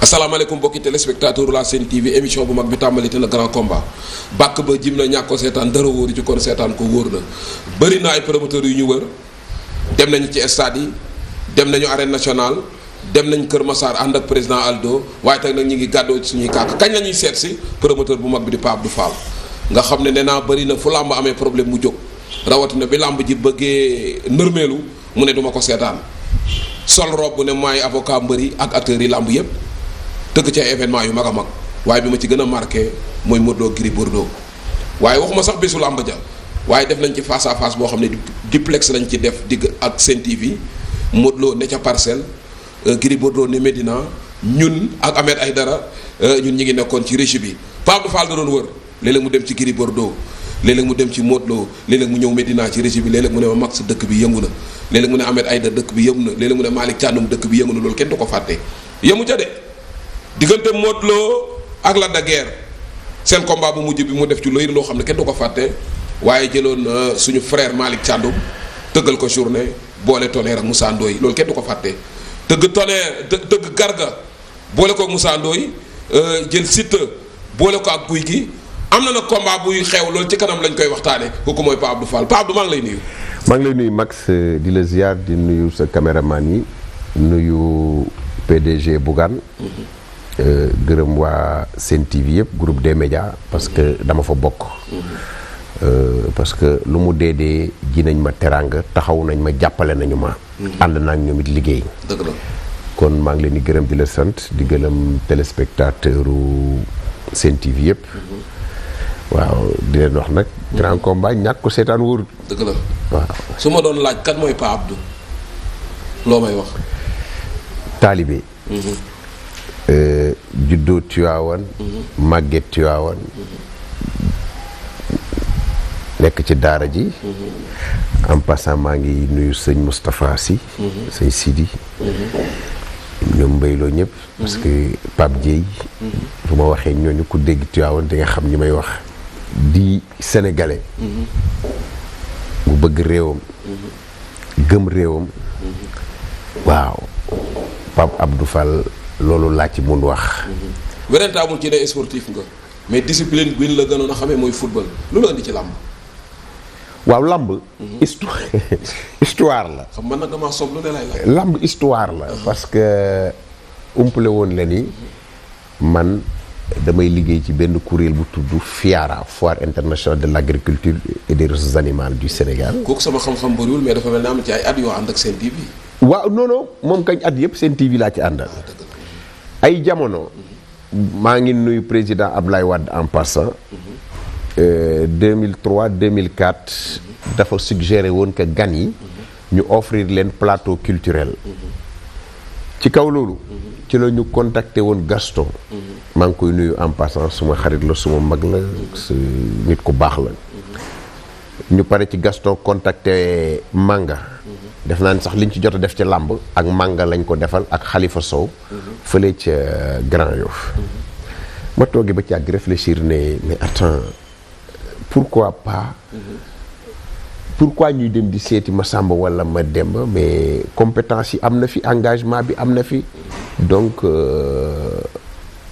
asalaamaaleykum mbokki téléspectateur la Sen TV émission bu mag bi tàmbali te na grand combat bàkk ba jim na ñàkk ko seetaan dara wóoru ci kon seetaan ko wóor na bëri na ay promoteurs yu ñu wër dem nañu ci stade yi dem nañu arène nationale dem nañ Kër Massar ànd ak président Aldo waaye tey nag ñu ngi gàddoo ci suñuy kàkk kañ la ñuy seet si promoteur bu mag bi di Pape Abdou Fall nga xam ne nee naa bëri na fu làmb amee problème mu jóg rawatina bi làmb ji bëggee nërmeelu mu ne duma ko seetaan sol robe bu ne maay avocat mbëri ak acteurs yi làmb yépp tëgg ci ay événement yu mag a mag waaye bi ma ci gën a marqué mooy Modou Lo Gris Bordeaux waaye waxuma sax bésu làmb ja waaye def nañ ci face à face boo xam ne duplex lañ ci def digg ak Sen TV Modou Lo ne ca Parcelles Gris Bordeaux ne Médina ñun ak Ahmed Aïdara ñun ñi ngi nekkoon ci régie bi Pape Abdou Fall da doon wër léeg-léeg mu dem ci Gris Bordeaux léeg-léeg mu dem ci Modou Lo léeg-léeg mu ñëw Médina ci régie bi léeg-léeg mu ne ma Max dëkk bi yëngu na léeg-léeg mu ne Ahmed Aïdara dëkk bi yëngu na léeg-léeg mu ne Malick Thiandoum dëkk bi yëngu na loolu kenn du ko fàtte yëmu ca de diggante Modou Lo ak Lac de Guiers seen combat bu mujj bi mu def ci looy loo xam ne kenn du ko fàtte waaye jëloon suñu frère Malick Thiandoum tëggal ko journée boole Tonnerre ak Moussa Ndoye loolu kenn du ko fàtte tëgg Tonnerre tëgg Garga boole ko ak Moussa Ndoye jël Siteu boole ko ak Gouye Gui am na nag combat buy xew loolu ci kanam lañ koy waxtaane kooku mooy Pape Abdou Fall Pape Abdou maa ngi lay nuyu. maa ngi lay nuyu Max di la ziar di nuyu sa caméraman yi nuyu PDG Bougane. gërëm waa Sen TV yëpp groupe des médias parce que dama fa bokk. parce que lu mu dee ji nañ ma teraanga taxaw nañ ma jàppale nañu ma. ànd naa ak ñoom it liggéey. dëgg la kon maa ngi leen di gërëm di la sant di gërëm téléspectateuru Sen TV yëpp. waaw di leen wax nag. grand combat ñàkk ko seetaan wóorul. dëgg la waaw su ma doon laaj kan mooy Pape Abdou loo may wax. taalibe. juddoo Tiwaawan màgget Tiwaawan nekk ci daara ji en passant maa ngi nuyu sëñ Moustapha Sy sëñ Sidi ñoom mbayloo ñëpp parce que Pape Dieye bu ma waxee ñooñu ku dégg Tiwaawan di nga xam ñi may wax di sénégalais bu bëgg réewam gëm réewam waaw Pape Abdou Fall loolu laa ci mun wax. werante amul ci ne sportif nga mais discipline bi la gënoon a xamee mooy football lu la indi ci làmb. waaw làmb. histoire la. xam man nag damaa soog lu ne lay laaj. làmb histoire la. parce que umpale woon la ni man damay liggéey ci benn kuréel bu tudd FIARA Foire internationale de l' agriculture et des ressources animales du Sénégal. kooku sama xam-xam bëriwul mais dafa mel ne am ci ay at yoo ànd ak Sen TV. waaw non moom kañ at yëpp Sen TV laa ci àndal. ay jamono maa ngi nuyu président Ablaye Wade en passant 2003 2004 dafa suggéré woon que gan yi ñu offrir leen plateau culturel ci kaw loolu ci la ñu contacté woon Gaston maa ngi koy nuyu en passant suma xarit la suma mag la nit ku baax la ñu pare ci Gaston contacté Manga def naa ni sax liñ ci jot a def ci làmb ak Manga lañ ko defal ak Khalifa Sow fële ca Grand Yoff ma toogee ba ci àgg réfléchir ne mais attends pourquoi pas pourquoi ñuy dem di seeti ma Samba wala ma Demba mais compétence yi am na fi engagement bi am na fi donc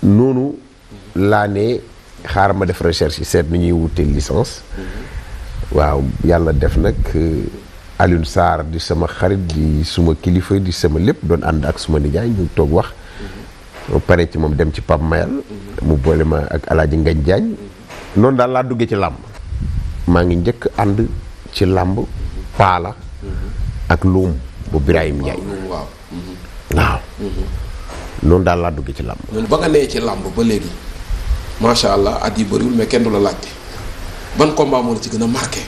noonu laa ne xaaral ma def recherche yi seet ni ñuy wute licence waaw yàlla def nag Alioune Sarr di sama xarit di suma kilifa di sama lépp doon ànd ak suma nijaay ñu toog wax pare ci moom dem ci Pape Mayal mu boole ma ak Alaaji Ngañ Jaañ noonu daal laa duggee ci làmb maa ngi njëkk ànd ci làmb paala ak luum bu Birahim Ndiaye waaw noonu daal laa duggee ci làmb noonu ba nga nee ci làmb ba léegi macha allah at yi bëriwul mais kenn du la laajte ban combat moo la ci gën a marqué.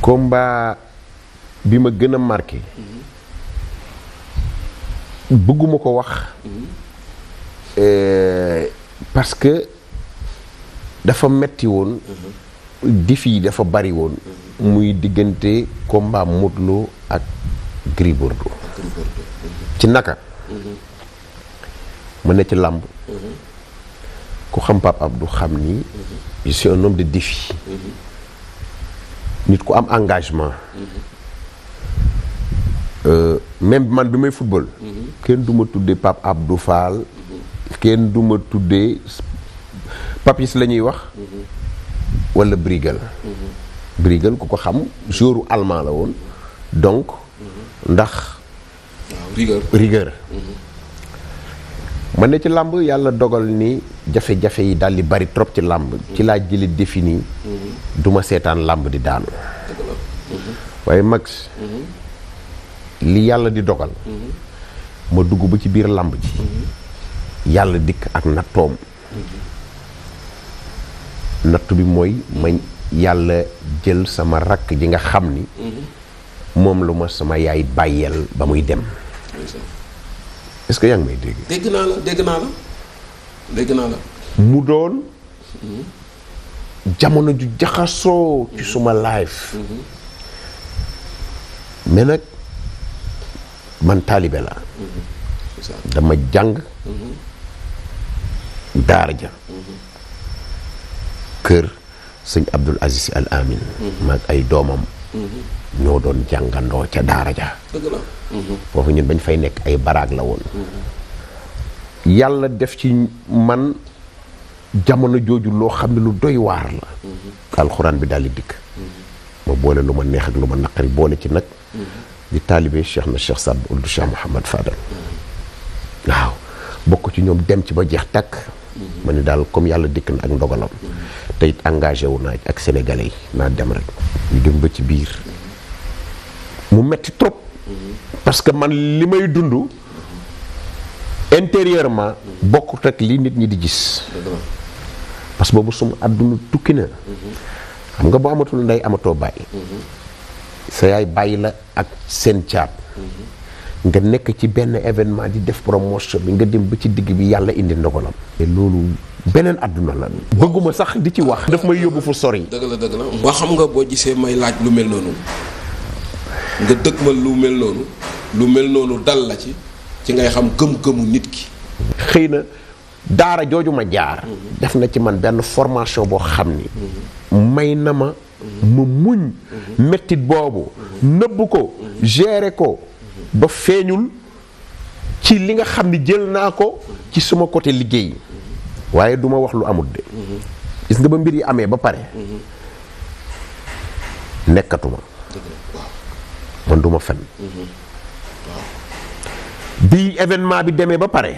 combat bi ma gën a marqué bëgguma ko wax parce que dafa metti woon défi yi dafa bari woon muy diggante combat Modou Lo ak Gris Bordeaux ci naka ma ne ci làmb ku xam Pape Abdou xam ni je suis un homme de défi nit ku am engagement même man bi may football kenn du ma tuddee Pape Abdou Fall kenn du ma tuddee Papis la ñuy wax wala Briegel. Briegel ku ko xam joueur allemand la woon donc ndax rigueur ma ne ci làmb yàlla dogal ni jafe-jafe yi daal di bari trop ci làmb ci laa jëli défini duma seetaan làmb di daanu waaye Max li yàlla di dogal ma dugg ba ci biir làmb ji yàlla dikk ak nattoom nattu bi mooy ma yàlla jël sama rakk ji nga xam ni moom lu ma sama yaay bàyyeel ba muy dem est-ce que yaa ngi may dégg. dégg naa la. mu doon jamono ju jaxasoo ci suma life mais nag man taalibe la dama jàng daara ja kër sëñ Abdul Aziz Al Amin maag ay doomam ñoo doon jàngandoo ca daara ja foofu ñun bañ fay nekk ay baraag la woon yàlla def ci man jamono jooju loo xam ne lu doy waar la alxuraan bi daal di dikk ma boole lu ma neex ak lu ma naqari boole ci nag di taalibe Cheikh na Cheikh Saad Bou Cheikh Mouhamad Fadal waaw bokk ci ñoom dem ci ba jeex takk ma ne daal comme yàlla dikk na ak ndogalam te it engagé wu naa ak sénégalais yi naa dem rek ñu dem ba ci biir mu metti trop parce que man li may dund intérieurement bokkut ak li nit ñi di gis parce que boobu suma àdduna tukki na xam nga boo amatul ndey amatoo bàyyi sa yaay bàyyi la ak seen caat nga nekk ci benn événement di def promotion bi nga dem ba ci digg bi yàlla indi ndogalam te loolu beneen àdduna la bëgguma sax di ci wax daf may yóbbu fu sori. dëgg la ba xam nga boo gisee may laaj lu mel noonu nga dëgg ma lu mel noonu dal la ci ngay xam gëm-gëmu nit ki xëy na daara jooju ma jaar def na ci man benn formation boo xam ni may na ma muñ mettit boobu nëbb ko gérer ko ba feeñul ci li nga xam ni jël naa ko ci suma côté liggéey waaye duma wax lu amul de gis nga ba mbir yi amee ba pare nekkatuma man duma fen bi événement bi demee ba pare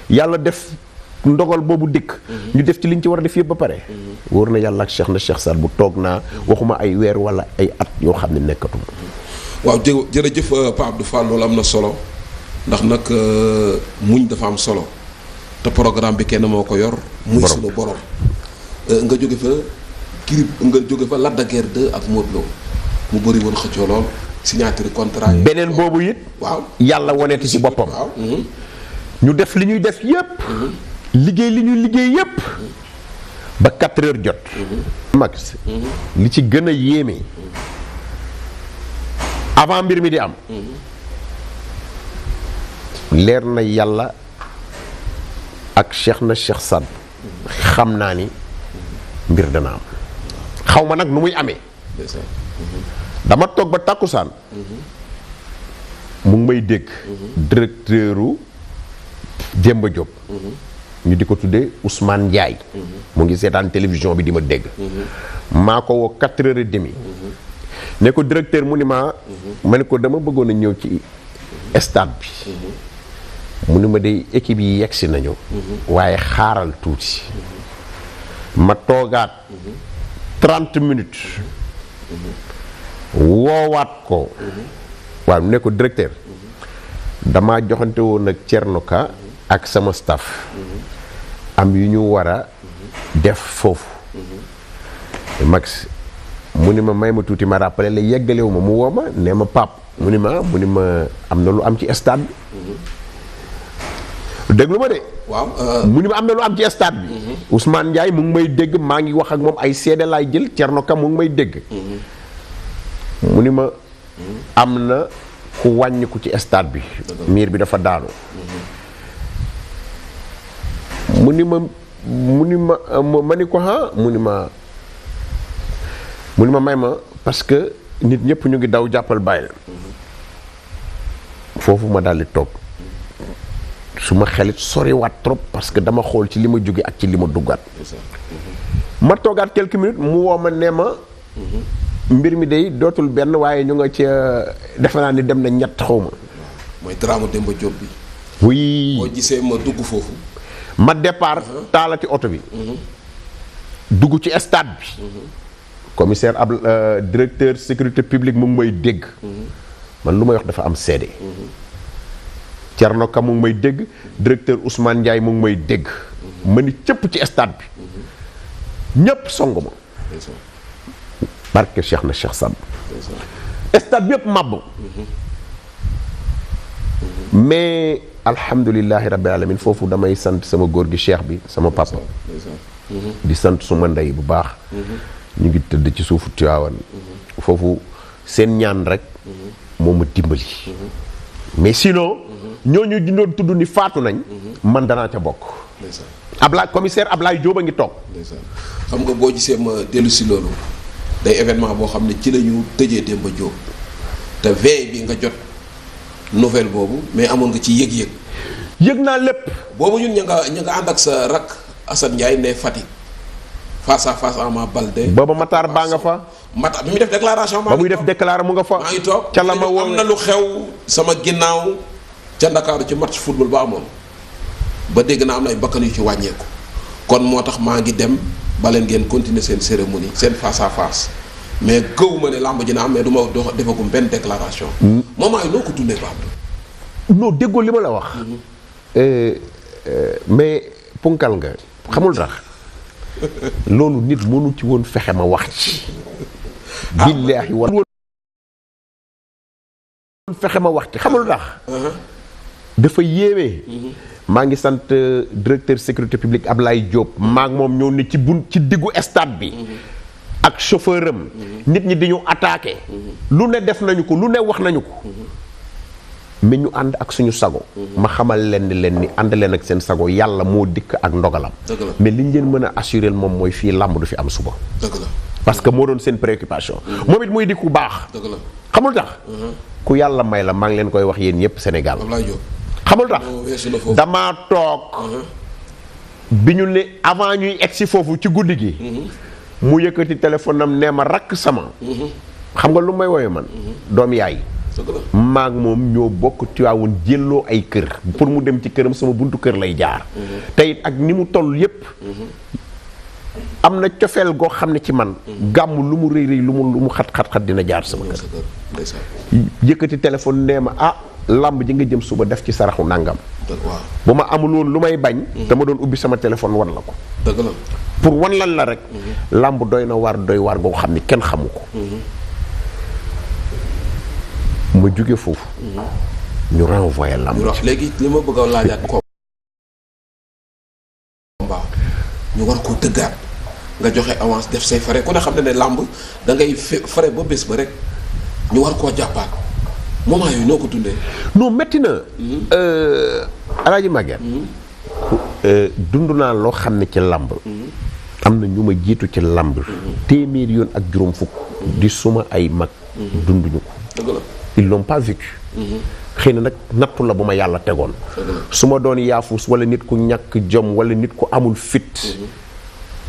yàlla def ndogal boobu dikk ñu def ci liñ ci war a def yëpp ba pare wóor na yàlla ak Cheikh na Cheikh Saad bu toog naa waxuma ay weer wala ay at yoo xam ne nekkatuma waaw jërëjëf Pape Abdou Fall loolu am na solo ndax nag muñ dafa am solo te programme bi kenn moo ko yor muy sunu borom nga jóge fa Lac de Guiers 2 ak Modou Lo mu bëri woon xëccoo lool signature contrat yi beneen boobu it waaw yàlla woneeti ci boppam ñu def li ñuy def yépp liggéey li ñuy liggéey yépp ba 4 heures jot max li ci gën a yéeme avant mbir mi di am leer na yàlla ak Cheikh na Cheikh Saad xam naa ni mbir dana am xaw ma nag nu muy amee dama toog ba tàkkusaan mu ngi may dégg directeuru Demba Diop ñu di ko tuddee Ousmane Ndiaye mu ngi seetaan télévision bi di ma dégg maa ko woo 4 heures et demie ne ko directeur mu ni ma ne ko dama bëggoon a ñëw ci stade bi mu ni ma day équipe yi yegsi nañu waaye xaaral tuuti ma toogaat 30 minutes woowaat ko waaw ne ko directeur dama joxante woon ak Thierno Ka ak sama staff am yu ñu war a def foofu Max mu ni ma may ma tuuti ma rappelé la yeggalewu ma mu woo ma ne ma pap mu ni ma am na lu am ci stade bi déglu ma de waaw mu ni ma am na lu am ci stade bi Ousmane Ndiaye mu ngi may dégg maa ngi wax ak moom ay seede laay jël Thierno Ka mu ngi may dégg mu ni ma am na ku wàññiku ci stade bi miir bi dafa daanu mu ni ma ma ni ko mu ni ma may ma parce que nit ñëpp ñu ngi daw jàppal bàyyi foofu ma daldi toog su ma xelit soriwaat trop parce que dama xool ci li ma jóge ak ci li ma duggaat. ma toogaat quelques minutes mu woo ma ne ma. mbir mi day dootul benn waaye ñu nga ca defe naa ni dem na ñett xaw ma. mooy drame Demba Diop bi. oui boo gisee ma dugg foofu. ma départ taalati oto bi. dugg ci stade bi. commissaire ab directeur sécurité publique mu ngi may dégg. man lu may wax dafa am seede. Thierno Ka mu ngi may dégg directeur Ousmane Ndiaye mu ngi may dégg. ma ni cëpp ci stade bi. ñépp song ma. barke Cheikh na Cheikh Samb. stade bi yëpp màbb. mais alhamdulilahi rabbil alamin foofu damay sant sama góor gi cheikh bi sama papa. di sant suma ndey bu baax. ñu ngi tëdd ci suufu Tiwaawan. foofu seen ñaan rek. moo ma dimbali. mais sinon. ñooñu di doon tudd ni faatu nañ. man danaa ca bokk. Ablaye commissaire Ablaye Diop a ngi toog. xam nga boo gisee ma dellu si loolu day événement boo xam ne ci la ñu tëjee Demba Diop te veille bi nga jot nouvelle boobu mais amoon nga ci yëg-yëg. yëg naa lépp. boobu ñun ña nga ànd ak sa rak Assane Ndiaye ne Fatick face à face Ama Baldé. booba Matar baa nga fa. Matar bi muy def déclaration. ba muy def déclaration mu nga fa. maa ngi toog ca la ma woo am na lu xew sama ginnaaw ca Ndakaaru ci match football ba amoon ba dégg naa am na ay bakkan yu ci wàññeeku kon moo tax maa ngi dem ba leen ngeen continuer seen cérémonie seen face à face mais gëw ma ne làmb ji na am mais du ma defagum benn déclaration. moment yi noo ko dundee ba am. non déggoo li ma la wax. mais punkal nga xamul tax loolu nit mënu ci woon fexe ma wax ci. billaahi wa fexe ma wax ci xamul tax. dafa yéeme. maa ngi sant directeur sécurité publique Ablaye Diop. maa ngi moom ñëw ne ci diggu stade bi. ak chauffeur am. nit ñi di ñu attaqué. lu ne def nañu ko lu ne wax nañu ko. mais ñu ànd ak suñu sago. ma xamal leen ni ànd leen ak seen sago yàlla moo dikk ak ndogalam. mais li ñu leen mën a assuré moom mooy fii làmb du fi am suba. dëgg la parce que moo doon seen préoccupation. moom it muy di ku baax. dëgg la xamul tax. ku yàlla may la maa ngi leen koy wax yéen ñëpp Sénégal. xamul tax damaa toog. bi ñu ne avant ñuy egsi foofu ci guddi gi. mu yëkkati téléphone am nee ma rakk sama. xam nga lu may woowee man. doom yaay. maag moom ñoo bokk Tiwaawoon jëlloo ay kër. pour mu dem ci këram sama buntu kër lay jaar. te it ak ni mu toll yépp. am na cofeel goo xam ne ci man. gàmm lu mu rëy rëy lu mu xat dina jaar sama kër. yëkkati téléphone nee ma làmb ji nga jëm suba def ci saraxu nàngam. bu ma amul woon lu may bañ. dama doon ubbi sama téléphone wan la ko. dëgg la pour wan lan la rek. làmb doy na waar goo xam ne kenn xamu ko. ma jóge foofu. ñu renvoyé làmb. léegi li ma bëgg a laajaat combat ñu war koo tëggaat nga joxe avance def say frais ku ne xam ne làmb da ngay frais ba bés ba rek ñu war koo jàppaat moment yooyu noo ko dundee. non métti na. Alaaji Maguette. dund naa loo xam ne ci làmb. am na ñu ma jiitu ci làmb. téeméer yoon ak juróom fukk. di suma ay mag. dunduñu ko. dëgg la. ils l'ont pas vécu. xëy na nag nattu la bu ma yàlla tegoon. su ma doon yaafus wala nit ku ñàkk jom wala nit ku amul fit.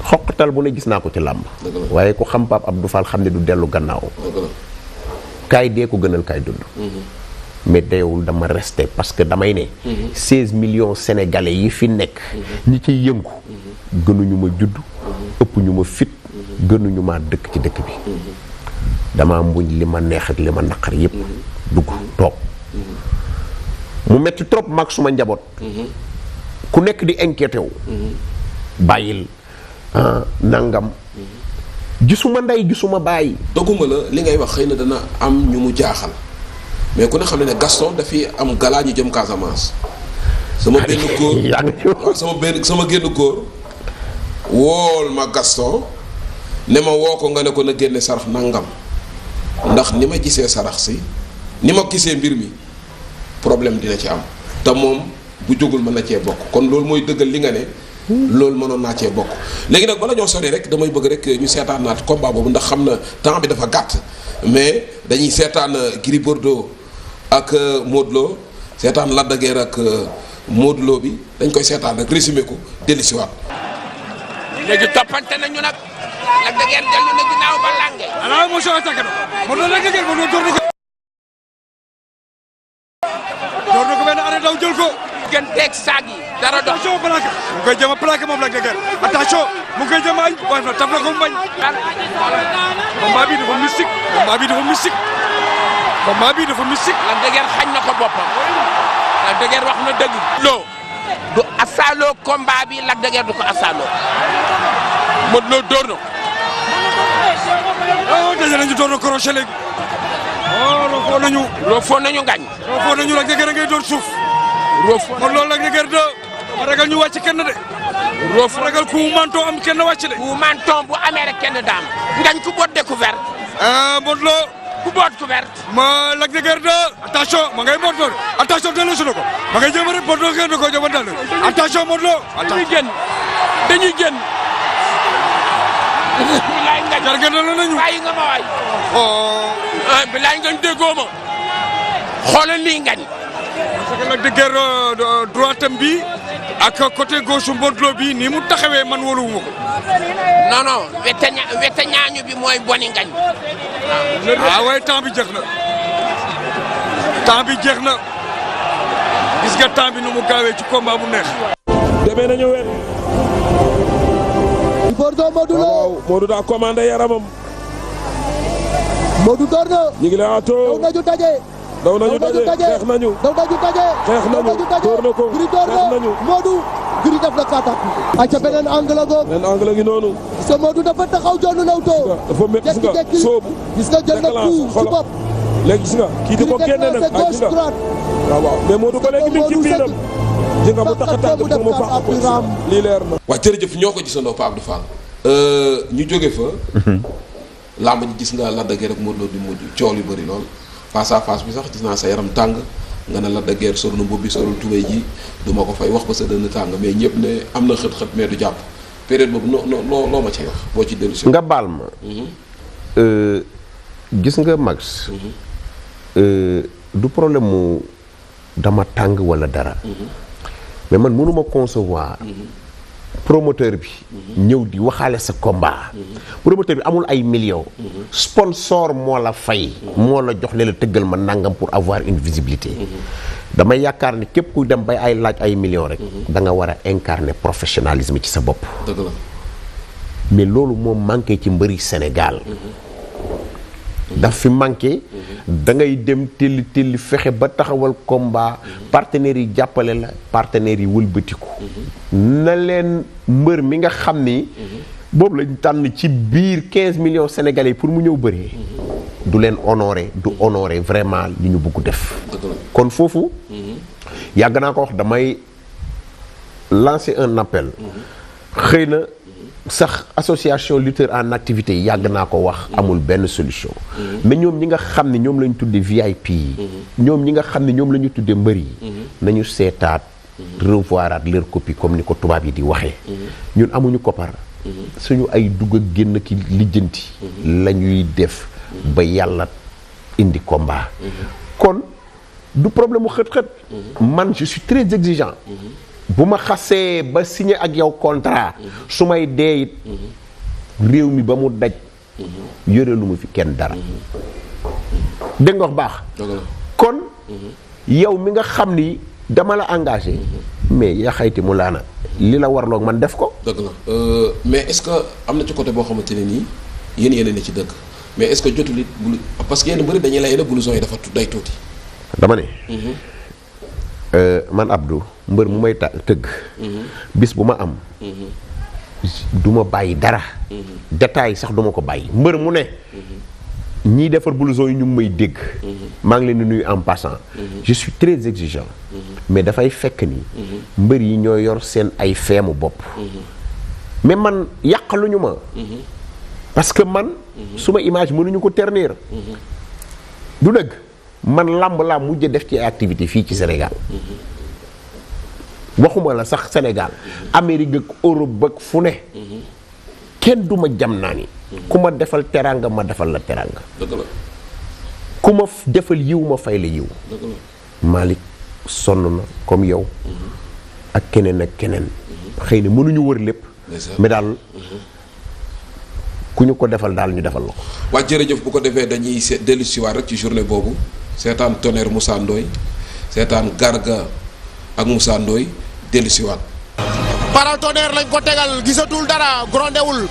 xoqatal bu ne gis naa ko ci làmb. waaye ku xam Pape Abdou Fall xam ne du dellu gannaaw. kaay dee ko gënal kaay dund. mais deewul dama resté parce que damay ne. 16 millions sénégalais yi fi nekk. ñi ciy yëngu. gënuñu ma judd. ëpp ñu ma fit. gënuñu maa dëkk ci dëkk bi. dama mbuñ li ma neex ak li ma naqar yépp dugg toog. mu metti trop mag suma njaboot. ku nekk di inquiété wu. bàyyil nangam. gisuma ndey gisuma bàyyi. dogguma la li ngay wax xëy na dana am ñu mu jaaxal mais ku ne xam ne Gaston dafiy am galaa ñu jëm Casamance. sama benn góor sama génn góor wool ma Gaston ne ma woo ko nga ne ko na génne sarax nangam ndax ni ma gisee sarax si ni ma gisee mbir mi problème dina ci am te moom bu jógul mën na cee bokk kon loolu mooy dëggal li nga ne. loolu mënoon naa cee bokk léegi nag bala ñoo sori rek damay bëgg rek ñu seetaan naat combat boobu ndax xam na temps bi dafa gàtt mais dañuy seetaan Gris Bordeaux ak Modou Lo seetaan Lac de Guiers ak Modou Lo bi dañ koy seetaan rek résumé ko dellusiwaat. léegi toppante nañu nag Lac de Guiers dellu na ginnaaw ba lange. alors monsieur attaqué na Modou Lo Lac de Guiers Modou Lo door na ko benn arrêt daw jël ko. gën teeg saag yi dara dox. attention plaqué mu ngi koy jëm a plaqué moom Lac de Guiers attention mu ngi koy jëm a añ waaye nag taf na ko mu bañ. combat bi dafa mystique combat bi dafa mystique combat bi dafa mystique. Lac de Guiers xañ na ko boppam Lac de Guiers wax na dëgg. Lo du asaaloo combat bi Lac de Guiers du ko asaaloo Modou Lo door na. oh daje nañu door na crochet léegi. oh roofoo nañu. roofoo nañu ngañ. roofoo nañu Lac de Guiers ngay door suuf. roofoo Modou Lo Lac de Guiers ma ragal ñu wàcc kenn de. roofoo ma ragal ku manton am kenn wàcc de. bu manton bu amee rek kenn daam. ngañ ku boot découverte. Modou Lo ku boot couverte. ma Lac de Guiers attention ma ngay boot doon attention delloosi na ko ma ngay jéem a rek Modou Lo ngeen di ko jëfandal attention Modou Lo. dañuy génn dañuy génn. bilaay ngañ jargeen la nañu. bàyyi nga ma waay. oh. bilaay ngañ déggoo ma. xoolal lii ngañ. parce que Lac de Guiers droitam bi ak côté gauche Modou Lo bi ni mu taxawee man wóoluwuma ko. non non wete ñaañu bi mooy boni ngañ. waaye temps bi jeex na temps bi jeex na gis nga temps bi nu mu gaawee ci combat bu neex. demee nañu wet. Bordeaux Modou Lo waaw Modou daa commandé yaramam. Modou door na. ñu ngi lay daw atoo. nañu daje. daw nañu daje xeex nañu. daw nañu daje. xeex nañu door na ko Gris door xeex na nañu. Modou. Gris def na kaatak. acca beneen angle goog. beneen angle gi noonu. gis nga Modou dafa taxaw jonn nawtoo. dafa métti gis nga jékki-jékki soobu. gis nga jël na coup ci bopp. léegi gis nga kii di ko génne nag ay gis nga waaw waaw mais Modou ba léegi mi ngi ci biiram. ji nga mu tax a tàgg pour mu faax ko lii leer na. waaw jërëjëf ñoo ko gisandoo Pape Abdou Fall. ñu jóge fa. làmb ji gis nga Lac de Guiers ak Modou Lo di mujj coow yu bëri lool face à face bi sax gis naa sa yaram tàng nga ne Lac de Guiers sol na mbubb bi solul tubéy ji du ma ko fay wax ba sa dënn tàng mais ñëpp ne am na xët-xët mais du jàpp période boobu loo ma cay wax boo ci dellu si. nga baal ma. gis nga Max. du problème mu dama tàng walla dara. mais man mënuma concevoir. promoteur bi ñëw di waxaale sa combat. promoteur bi amul ay millions. sponsor moo la fay. moo la jox ne la tëggal ma nangam pour avoir une visibilité. damay yaakaar ni képp kuy dem bay ay laaj ay millions rek. da nga war a incarner professionnalisme ci sa bopp. dëgg la. mais loolu moom manqué ci mbëri Sénégal. daf fi manqué. da ngay dem telli fexe ba taxawal combat. partenaires yi jàppale la partenaires yi wëlbatiku. na leen mbër mi nga xam ni. boobu lañ tànn ci biir 15 millions sénégalais pour mu ñëw bëree. du leen honorer du honorer vraiment li ñu bëgg def. kon foofu. yàgg naa ko wax damay lancer un appel. xëy na. sax association lutteur en activité yàgg naa ko wax amul benn solution. mais ñoom ñi nga xam ne ñoom la ñu tuddee VIP yi. ñoom ñi nga xam ne ñoom la ñu tuddee mbër yi. nañu seetaat revoiraat leur copie comme ni ko tubaab yi di waxee. ñun amuñu koppar. suñu ay dugg ak génn ki lijjanti. la ñuy def ba yàlla indi combat. kon du problème mu xët-xët. man je suis très exigeant. bu ma xasee ba signé ak yow contrat su may dee it réew mi ba mu daj yore lu ma fi kenn dara dégg nga wax baax kon yow mi nga xam ni dama la engagé mais yaa xayti mu laana li la warloog man def ko. dëgg la mais est-ce que am na ci côté boo xamante ne nii yéen yéen ne ci dëgg mais est-ce que jotul it bulu parce que yéen bëri dañuy lay ne blouson yi dafa day tuuti. dama ne. man Abdou mbër mu may tëgg. bis bu ma am. du ma bàyyi dara. détail sax du ma ko bàyyi mbër mu ne. ñiy defar blouson yi ñu ngi may dégg. maa ngi leen di nuyu en passant. je suis très exigeant. mais dafay fekk ni. mbër yi ñoo yor seen ay feemu bopp. mais man yàqaluñu ma. parce que man. suma image mënuñu ko ternir. du dëgg man làmb laa mujj def ci activité fii ci Sénégal. waxuma la sax Sénégal. Amérique ak Europe ak fu ne. kenn du ma jam naa ni. ku ma defal teraanga ma defal la teraanga. dëgg la. ku ma defal yiw ma fay la yiw. dëgg la. Malick sonn na comme yow ak keneen ak keneen xëy na mënuñu wër lépp mais daal ku ñu ko defal daal ñu defal la ko. waa jërëjëf bu ko defee dañuy dellu si waat rek ci journée boobu seetaan Tonnerre Moussa Ndoye seetaan Garga ak Moussa Ndoye dellu si waat. para Tonnerre lañ ko tegal gisatul dara grondewul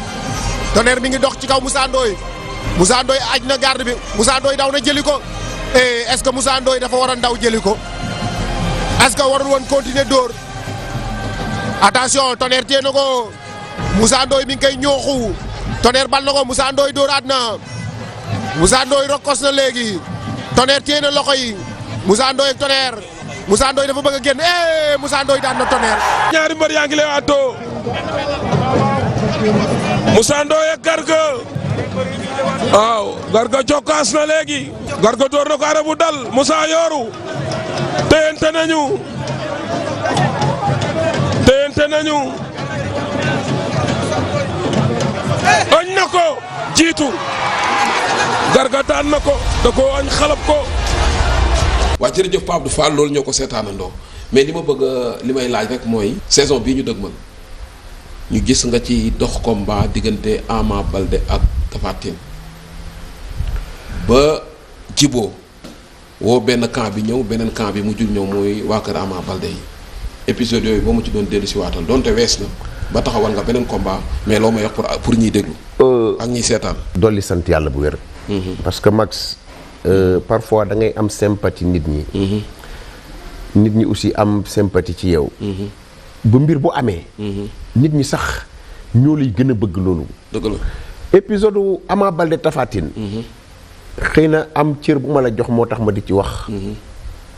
Tonnerre mi ngi dox ci kaw Moussa Ndoye aj na garde bi Moussa Ndoye daw na jëli ko est-ce que Moussa Ndoye dafa war a ndaw jëli ko est-ce que warul woon continuer dóor attention Tonnerre téye na ko Moussa Ndoye mi ngi koy ñooxu Tonnerre bal na ko Moussa Ndoye dóoraat na Moussa Ndoye rokkos na léegi Tonnerre téye na loxo yi Moussa Ndoye ak Tonnerre Moussa Ndoye dafa bëgg a génn Moussa Ndoye daan na Tonnerre. ñaari mbër yaa ngi lay waatoo Moussa Ndoye ak Garga waaw Garga cokkaas na léegi Garga door na ko arabu dal Moussa yooru téyente nañu añ na ko jiitu Garga daan na ko da ko añ xalab ko. waa jërëjëf Pape Abdou Fall loolu ñoo ko seetaanandoo mais li ma bëgg li may laaj rek mooy saison bii ñu dëgmal ñu gis nga ci dox combat diggante Ama Baldé ak Tapha Tine ba jiboo woo benn camp bi ñëw beneen camp bi mujjul ñëw mooy waa kër Ama Baldé yi épisode yooyu boo ma ci doon dellu si waatal donte wees na ba taxawal nga beneen combat mais loo may wax pour ñiy déglu ak ñiy seetaan dolli sant yàlla bu wér parce que Max parfois da ngay am sympathie nit ñi nit ñi aussi am sympathie ci yow bu mbir bu amee nit ñi sax ñoo lay gën a bëgg loolu dëgg la épisode u Ama Baldé Tapha Tine xëy na am cër bu ma la jox moo tax ma di ci wax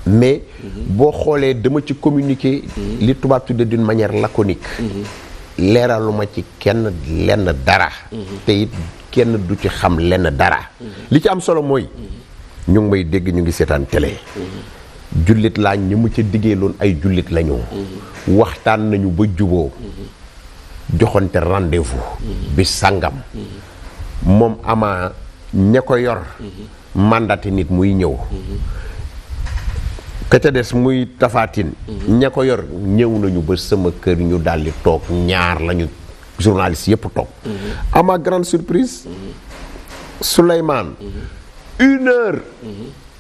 mais boo xoolee dama ci communiquer li tubaab tudde d'une manière laconique leeraluma ci kenn lenn dara te it kenn du ci xam lenn dara li ci am solo mooy ñu ngi may dégg ñu ngi seetaan télé jullit laa ñu mu ca diggee loon ay jullit lañu waxtaan nañu ba juboo joxonte rendez-vous bi sàngam moom Ama ña ko yor mandaté nit muy ñëw ka ca des muy Tapha Tine ña ko yor ñëw nañu ba sama kër ñu daldi toog ñaar lañu journaliste yëpp toog Ama grande surprise Souleymane 1 heure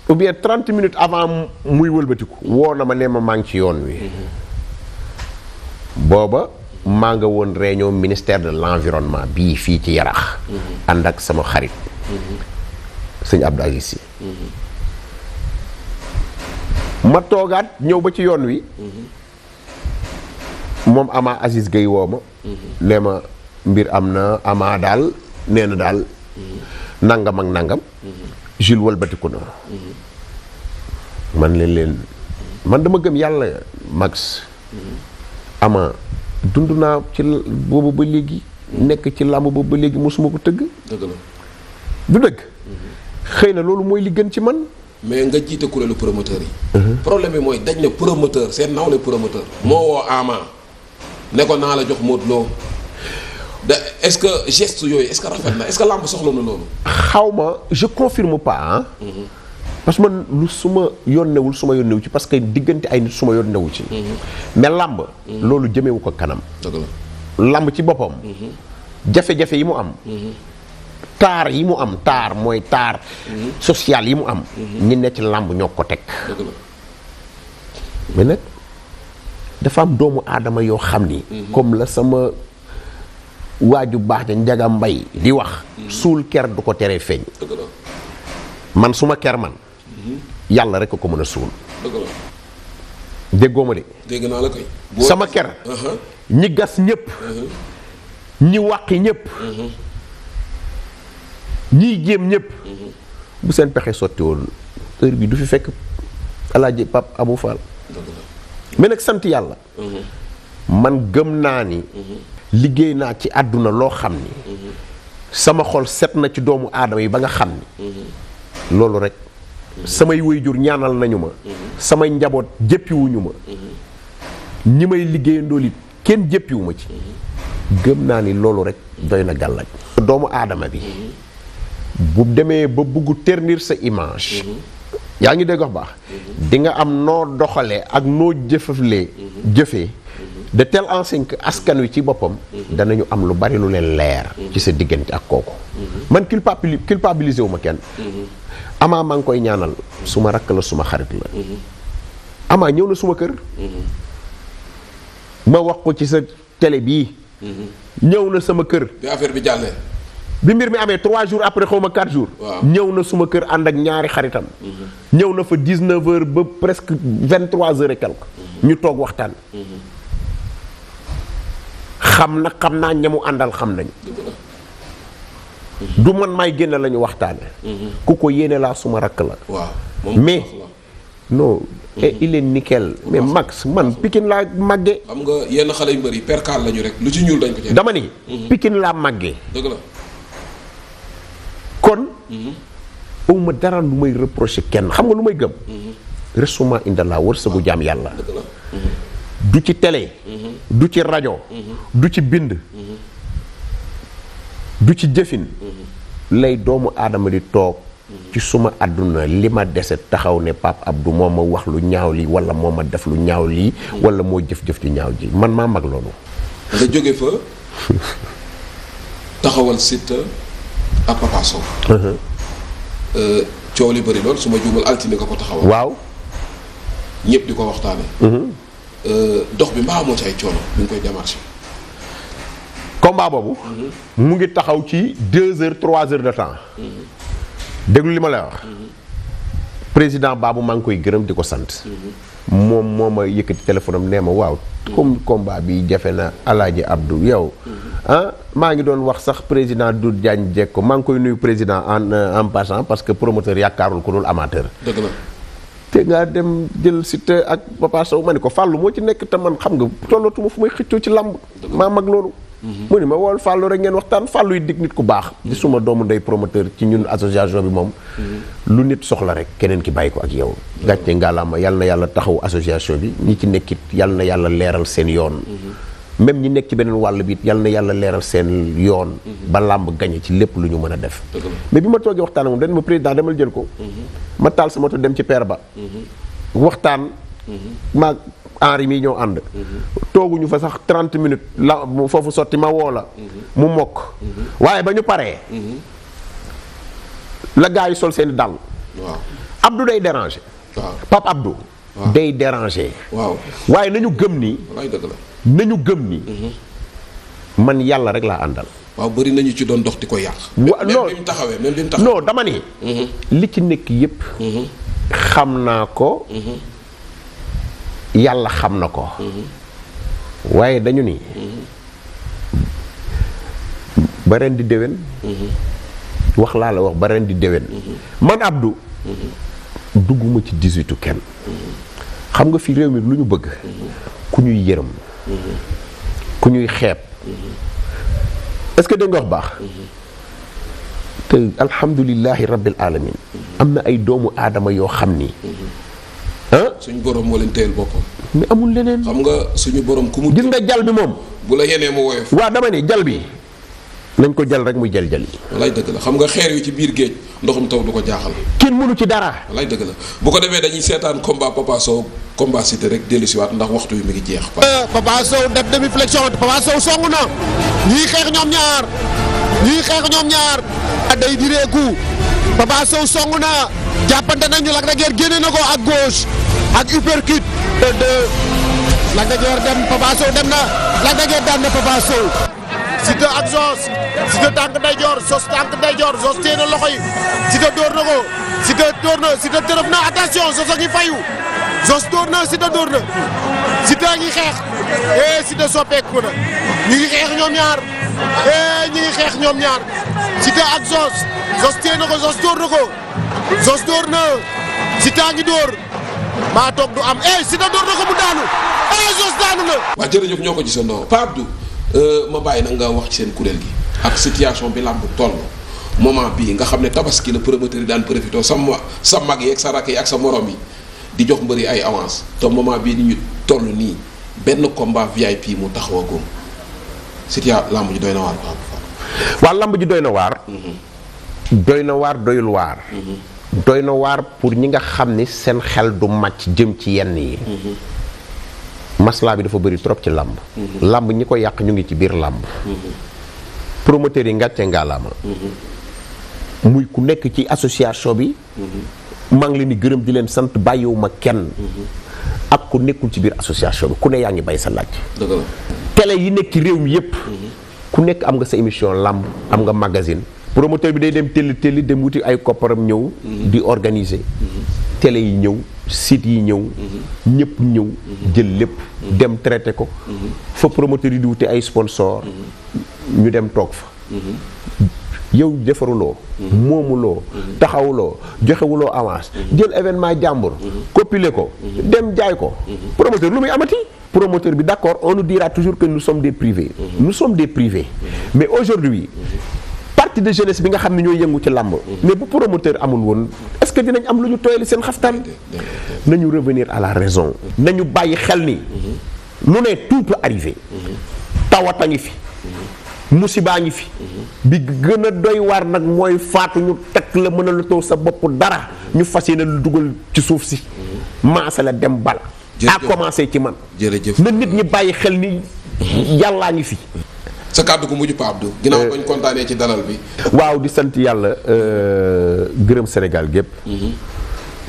ou bien 30 minutes avant muy wëlbatiku woo na ma ne ma maa ngi ci yoon wi booba maa nga woon réunion ministère de l'environnement bii fii ci Yarax ànd ak sama xarit sëñ Abdou Aziz Sy ma toogaat ñëw ba ci yoon wi moom Ama Aziz Gueye woo ma nee ma mbir am na Ama daal nee na daal nangam ak nangam Jules walbatiku na man leen man dama gëm yàlla Max Ama dund naa ci boobu ba léegi nekk ci làmb boobu ba léegi mosuma ko tëgg dëgg la du dëgg xëy na loolu mooy li gën ci man mais nga jiite kuréelu promoteur yi problème bi mooy dañ ne promoteur seen nawle promoteur moo woo Ama ne ko naa la jox Modou Lo da est-ce que geste yooyu est-ce que rafet na est-ce que làmb soxla na loolu xaw ma je confirme pas parce que man lu suma yónnewul suma yónnewu ci parce que diggante ay nit suma yónnewu ci mais làmb loolu jëmewu ko kanam dëgg la làmb ci boppam jafe-jafe yi mu am taar yi mu am taar mooy taar social yi mu am ñi ne ci làmb ñoo ko teg dëgg la mais nag dafa am doomu aadama yoo xam ni comme la sama waaju baax ja Njaga Mbay di wax suul ker du ko teree feeñ dëgg la man suma ker man yàlla rek ko mën a suul dëgg la déggoo ma de dégg naa la koy sama ker ñi gas ñëpp ñi wàqi ñëpp ñiy jéem ñëpp bu seen pexe sotti woon heure bi du fi fekk Alaaji Pape Abou Fall mais nag sant yàlla man gëm naa ni liggéey naa ci àdduna loo xam ni sama xol set na ci doomu aadama yi ba nga xam ni loolu rek samay waajur ñaanal nañu ma samay njaboot jëppiwuñu ma ñi may liggéeyandoo it kenn jëppiwu ma ci gëm naa ni loolu rek doy na gàllaaj doomu aadama bi bu demee ba bugg ternir sa image yaa ngi dégg wax baax di nga am noo doxalee ak noo jëfee de telle enseigne que askan wi ci boppam danañu am lu bari lu leen leer ci sa diggante ak kooku man culpabilisé wu ma kenn Ama maa ngi koy ñaanal suma rakk la suma xarit la Ama ñëw na suma kër ma wax ko ci sa télé bii ñëw na sama kër bi affaire bi jàllee bi mbir mi amee 3 jours après xaw ma 4 jours ñëw na suma kër ànd ak ñaari xaritam ñëw na fa 19 heures ba presque 23 heures et quelque ñu toog waxtaan xam naa ñamu àndal xam nañ du man may génn la ñu waxtaane ku ko yéene laa suma rakk la mais non il est nickel mais Max man Pikine laa màggee xam nga yenn xale yu bëri perkaal lañu rek lu ci ñuul dañ ko ci dama ni Pikine laa màggee dëgg la kon awma dara lu may reprocher kenn xam nga lu may gëm resuma indalaa wërsëgu jaam yàlla du ci télé du ci rajo du ci bind du ci jëfin lay doomu aadama di toog ci suma àdduna li ma dese taxaw ne Pape Abdou moo ma wax lu ñaaw lii wala moo ma def lu ñaaw lii wala moo jëf-jëf ju ñaaw ji man maa mag loolu nga jóge fa taxawal Siteu ak Papa Sow coow li bëri lool su ma juumal altine nga ko taxawal waaw ñëpp di ko waxtaane dox bi mbaa moo ci ay coono bi nga koy démarché combat boobu mu ngi taxaw ci 2 heures 3 heures de temps déglu li ma lay wax président Babou maa ngi koy gërëm di ko sant moom moo ma yëkkati téléphone am nee ma waaw comme combat bi jafe na Alaaji Abdou yow maa ngi doon wax sax président Doudou Diagne Diecko maa ngi koy nuyu président en passant parce que promoteur yaakaarul ko dul amateur dëgg la te nga dem jël Siteu ak Papa Sow ma ni ko Fallou moo ci nekk te man xam nga tollatuma fu may xëccoo ci làmb maa mag loolu mu ni ma wool Fallou rek ngeen waxtaan Fallou yi dig nit ku baax di suma doomu ndey promoteur ci ñun association bi moom lu nit soxla rek keneen ki bàyyi ko ak yow gàcce ngaalaama yal na yàlla taxaw association bi ñi ci nekkit yal na yàlla leeral seen yoon même ñi nekk ci beneen wàll bi it yal na yàlla leeral seen yoon ba làmb gañe ci lépp lu ñu mën a def mais bi ma toogee waxtaan moom dañ ma président demal jël ko ma taal sa moto dem ci père ba waxtaan maag Henri mii ñoo ànd tooguñu fa sax 30 minutes la foofu sotti ma woo la mu mokk waaye ba ñu paree la gars yi sol seeni dàll Abdou day déranger Pape Abdou day déranger waaye nañu gëm ni man yàlla rek laa àndal waaw bëri nañu ci doon dox di ko yàq même bi mu taxawee non dama ni li ci nekk yépp xam naa ko yàlla xam na ko waaye dañu ni ba ren di déwén wax laa la wax ba ren di déwén man Abdou dugguma ci 18 kenn xam nga fi réew mi lu ñu bëgg ku ñuy yërëm ku ñuy xeeb est-ce que dégg nga wax baax te alhamdulillahi rabbil alamin am na ay doomu aadama yoo xam ni suñu borom moo leen téyel boppam mais amul leneen xam nga suñu borom ku mu gis nga jal bi moom bu la yenee mu woyof waaw dama ni jal bi nañ ko jal rek muy jal yi walaay dëgg la xam nga xeer yu ci biir géej ndoxum taw du ko jaaxal kenn mënu ci dara walaay dëgg la bu ko defee dañuy seetaan combat Papa Sow combat Siteu rek dellu siwaat ndax waxtu wi mi ngi jeex Papa Sow def demi flexion Papa Sow songu na ñii xeex ñoom ñaar day direeku Papa Sow songu na jàppante nañu Lac de Guiers génne na ko ak gauche ak uppercut de Lac de Guiers dem Papa Sow dem na Lac de Guiers daan na Papa Sow Siteu ak Zoss Siteu tànk ndeyjoor Zoss tànk ndeyjoor Zoss téye na loxo yi Siteu door na ko Siteu door na Siteu tërëf na attention Zoss a ngi fayu Zoss door na Siteu door na Siteu a ngi xeex Siteu soppeeku na ñu ngi xeex ñoom ñaar ñi ngi xeex ñoom ñaar Siteu ak Zoss Zoss téye na ko Zoss door na ko Zoss door na Siteu a ngi door maa toog du am Siteu door na ko mu daanu Zoss daanu na. waaw jërëjëf ñoo ko gisandoo Pape Abdou ma bàyyi nag nga wax ci seen kuréel gi ak situation bi làmb toll moment bii nga xam ne tabaski la promoteur yi daan profité sa mag yi ak sa rakk yi ak sa morom yi di jox mbëri ay avance te moment bii ni ñu toll nii benn combat VIP mu taxawagum situation làmb ji doy na waar Pape. waaw làmb ji doy na waar. doy na waar doyul waar. doy na waar pour ñi nga xam ni seen xel du màcc jëm ci yenn yi. maslaa bi dafa bëri trop ci làmb. làmb ñi ko yàq ñu ngi ci biir làmb. promoteurs yi ngàcce ngaalaama. muy ku nekk ci association bi. maa ngi leen di gërëm di leen sant bàyyiwuma kenn. ak ku nekkul ci biir association bi ku ne yaa ngi bay sa laaj. dëgg la. télé yi nekk ci réew mi yépp ku nekk am nga sa émission làmb am nga magazine. promoteur bi day dem telli dem wuti ay kopparam ñëw. di organiser. télé yi ñëw site yi ñëw. ñëpp ñëw jël lépp. dem traité ko. fa promoteur yi di wuti ay sponsor ñu dem toog fa. yow defaruloo. moomuloo. taxawuloo joxewuloo avance. jël événement jàmbur. copiler ko. dem jaay ko. promoteur lu muy amati. promoteur bi d'accord on nous dira toujours que nous sommes des privés. nous sommes des privés. mais aujourd'hui parti de jeunesse bi nga xam ne ñooy yëngu ci làmb. mais bu promoteur amul woon est-ce que dinañ am lu ñu tooyali seen xaftaan. nañu revenir à la raison. nañu bàyyi xel ni. lu ne tout peut arriver. tawat a ngi fi. musibaa ngi fi. bi gën a doy waar nag mooy faatu ñu teg la mën a la taw sa bopp dara ñu fas yéene lu dugal ci suuf si. maasa la dem bala. a commencé ci man. jërëjëf na nit ñi bàyyi xel ni yàllaa ngi fi. sa kàddu gu mujj Pape Abdou. ginnaaw bañ kontaanee ci dalal bi. waaw di sant yàlla gërëm Sénégal gépp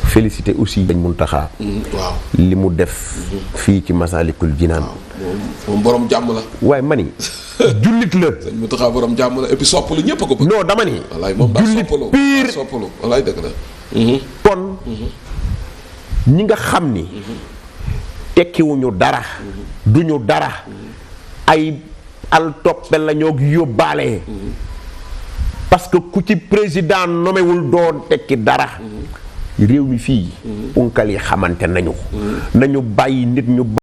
félicité aussi dañ Muntaxa. waaw li mu def. fii ci Masalikul Jinaan. moom borom jàmm la. waaye mani jullit la. sëñ Muntaxa borom jàmm la et puis soppalu ñëpp a ko bëgg. non dama ni. wallaay moom daa jullit soppalu pire daa soppalu wallaay dëgg la. kon ñi nga xam ni tekkiwuñu dara duñu dara ay al toppe la ñoo yóbbaale parce que ku ci président nomewul doo tekki dara réew mi fii punkal yi xamante nañu bàyyi nit ñu